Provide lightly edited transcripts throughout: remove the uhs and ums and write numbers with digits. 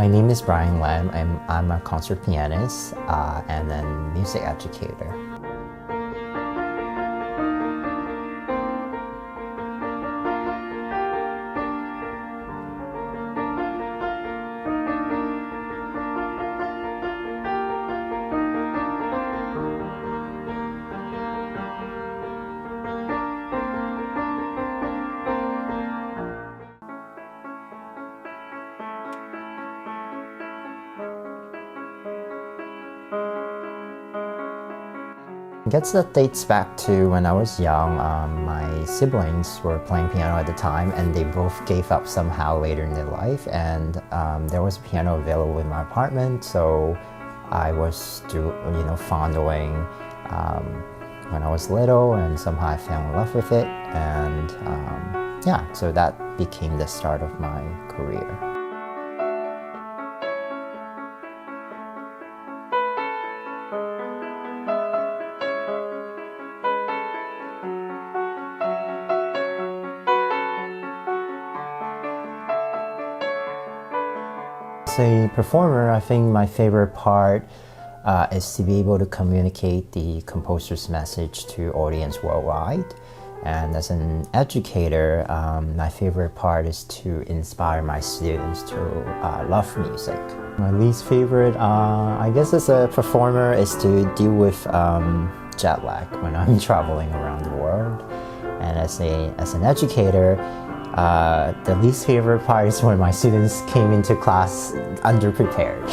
My name is Brian Lam. I'm a concert pianist and a music educator. I guess that dates back to when I was young. My siblings were playing piano at the time, and they both gave up somehow later in their life. And there was a piano available in my apartment, so I was fondling when I was little, and somehow I fell in love with it. And yeah, so that became the start of my career. As a performer, I think my favorite part is to be able to communicate the composer's message to audience worldwide. And as an educator, my favorite part is to inspire my students to love music. My least favorite, I guess as a performer, is to deal with jet lag when I'm traveling around the world. And as an educator, the least favorite part is when my students came into class underprepared.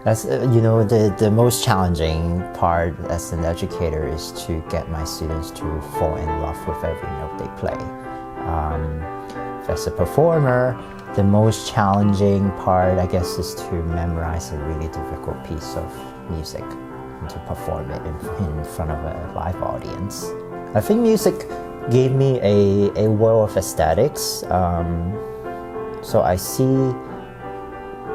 That's, the most challenging part as an educator is to get my students to fall in love with every note they play. As a performer, the most challenging part, I guess, is to memorize a really difficult piece of music and to perform it in front of a live audience. I think music gave me a world of aesthetics. So I see,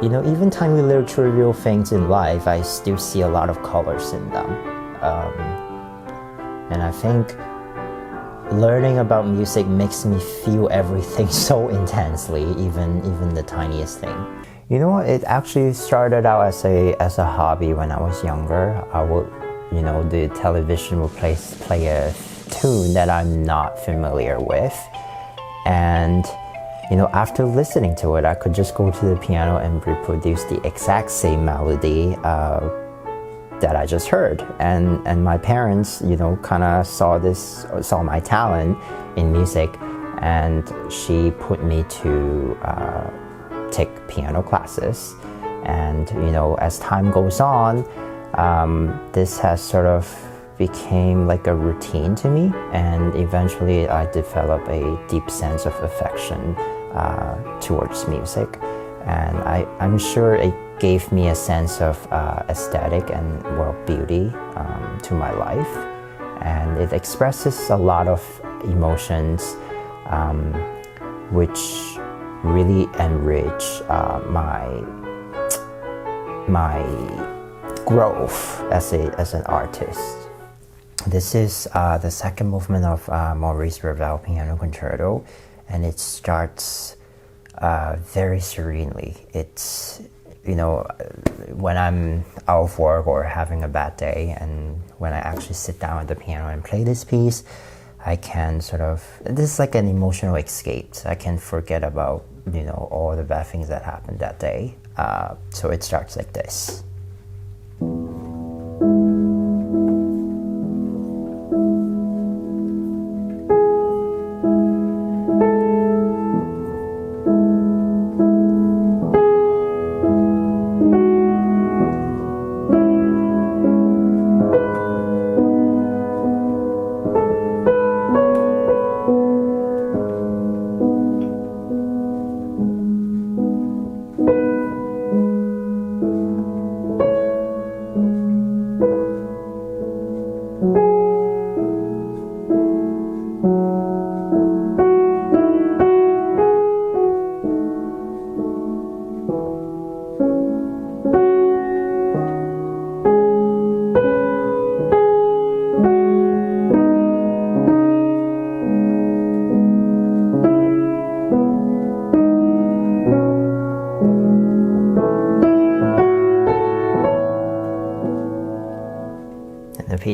even tiny little trivial things in life, I still see a lot of colors in them. And I think learning about music makes me feel everything so intensely, even the tiniest thing. It actually started out as a hobby when I was younger. I would, the television would play a tune that I'm not familiar with, and after listening to it, I could just go to the piano and reproduce the exact same melody that I just heard. And my parents, kind of saw my talent in music, and she put me to take piano classes. And as time goes on, this has sort of became like a routine to me, and eventually I developed a deep sense of affection towards music, and I'm sure it gave me a sense of aesthetic and world beauty to my life, and it expresses a lot of emotions which really enrich my growth as an artist. This is the second movement of Maurice Ravel Piano Concerto, and it starts very serenely. It's, when I'm out of work or having a bad day, and when I actually sit down at the piano and play this piece, I can this is like an emotional escape. I can forget about, all the bad things that happened that day. So it starts like this.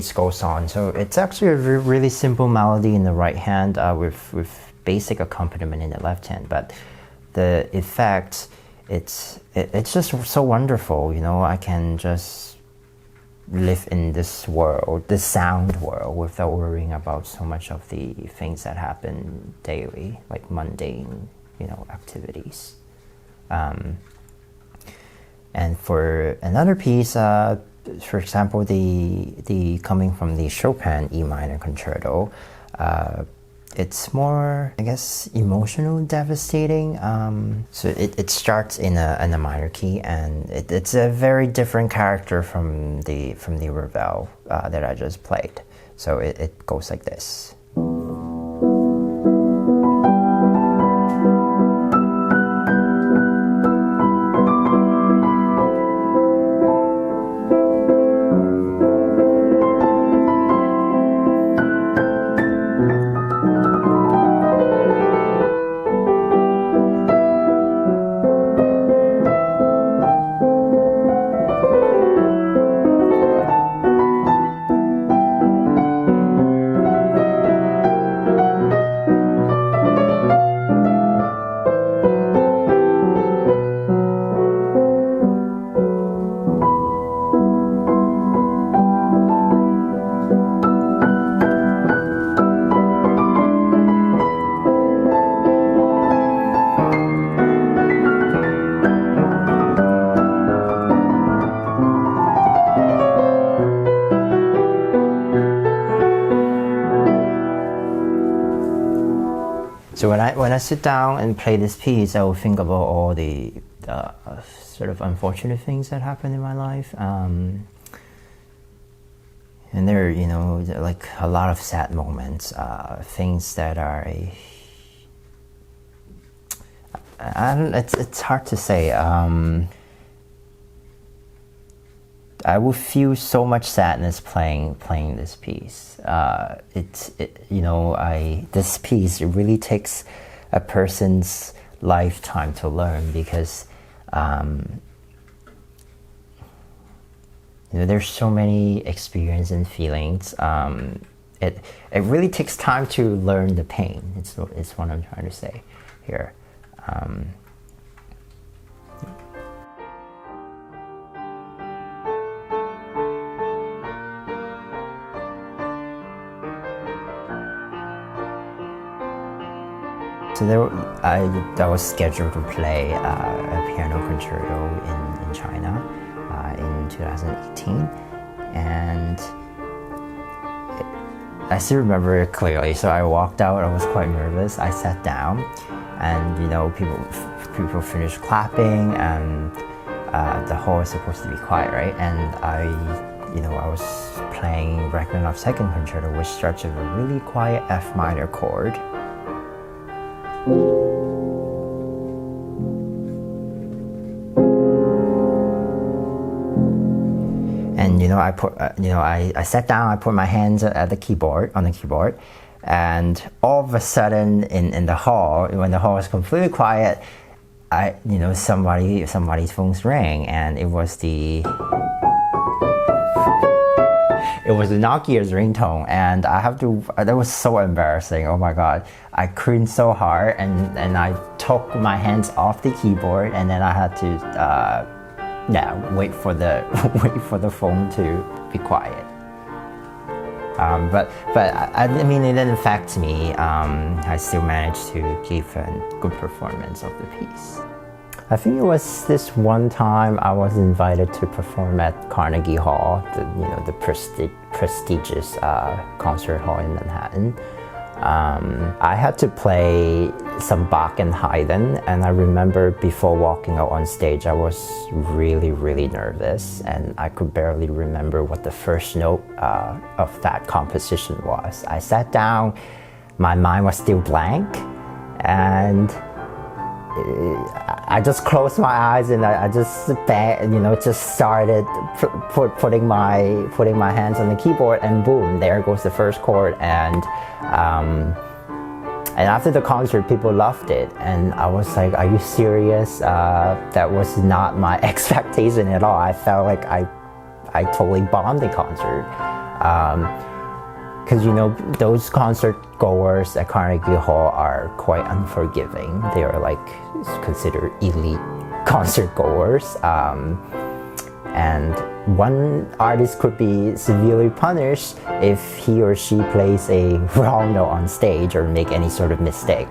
piece goes on. So it's actually a really simple melody in the right hand with basic accompaniment in the left hand, but the effect, it's just so wonderful. You know, I can just live in this world, this sound world, without worrying about so much of the things that happen daily, like mundane, you know, activities. And for another piece, for example, the coming from the Chopin E minor concerto, it's more, I guess, emotional, devastating. So it starts in a minor key, and it's a very different character from the Ravel that I just played. So it goes like this. So when I sit down and play this piece, I will think about all the sort of unfortunate things that happen in my life, and there are, you know, like a lot of sad moments, things that are it's hard to say. I would feel so much sadness playing this piece. You know, this piece, it really takes a person's lifetime to learn, because you know, there's so many experiences and feelings. It really takes time to learn the pain. It's what I'm trying to say here. So I was scheduled to play a piano concerto in China in 2018, and I still remember it clearly. So I walked out. I was quite nervous. I sat down, and you know, people finished clapping, and the hall is supposed to be quiet, right? And I was playing Rachmaninoff's Second Concerto, which starts with a really quiet F minor chord. And you know, I sat down. I put my hands on the keyboard, and all of a sudden, in the hall, when the hall was completely quiet, somebody's phone rang, and it was the Nokia's ringtone, and that was so embarrassing. Oh my God, I crooned so hard, and I took my hands off the keyboard, and then I had to wait for the phone to be quiet. But I mean, it didn't affect me. I still managed to give a good performance of the piece. I think it was this one time I was invited to perform at Carnegie Hall, the prestigious concert hall in Manhattan. I had to play some Bach and Haydn, and I remember before walking out on stage, I was really, really nervous, and I could barely remember what the first note of that composition was. I sat down, my mind was still blank, and I just closed my eyes, and I just started putting my hands on the keyboard, and boom, there goes the first chord. And after the concert, people loved it, and I was like, "Are you serious?" That was not my expectation at all. I felt like I totally bombed the concert. Because those concert goers at Carnegie Hall are quite unforgiving. They are like considered elite concert goers. And one artist could be severely punished if he or she plays a wrong note on stage or make any sort of mistake.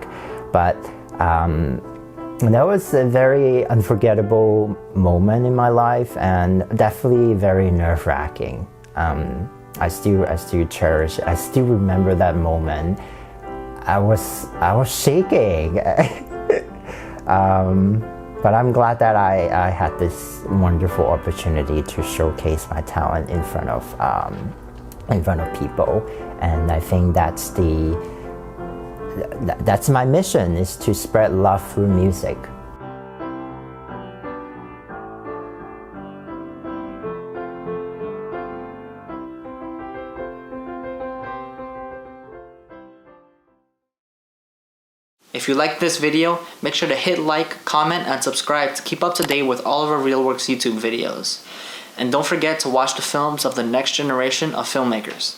But that was a very unforgettable moment in my life, and definitely very nerve-wracking. I still cherish it. I still remember that moment. I was shaking. But I'm glad that I had this wonderful opportunity to showcase my talent in front of people, and I think that's my mission, is to spread love through music. If you liked this video, make sure to hit like, comment, and subscribe to keep up to date with all of our RealWorks YouTube videos. And don't forget to watch the films of the next generation of filmmakers.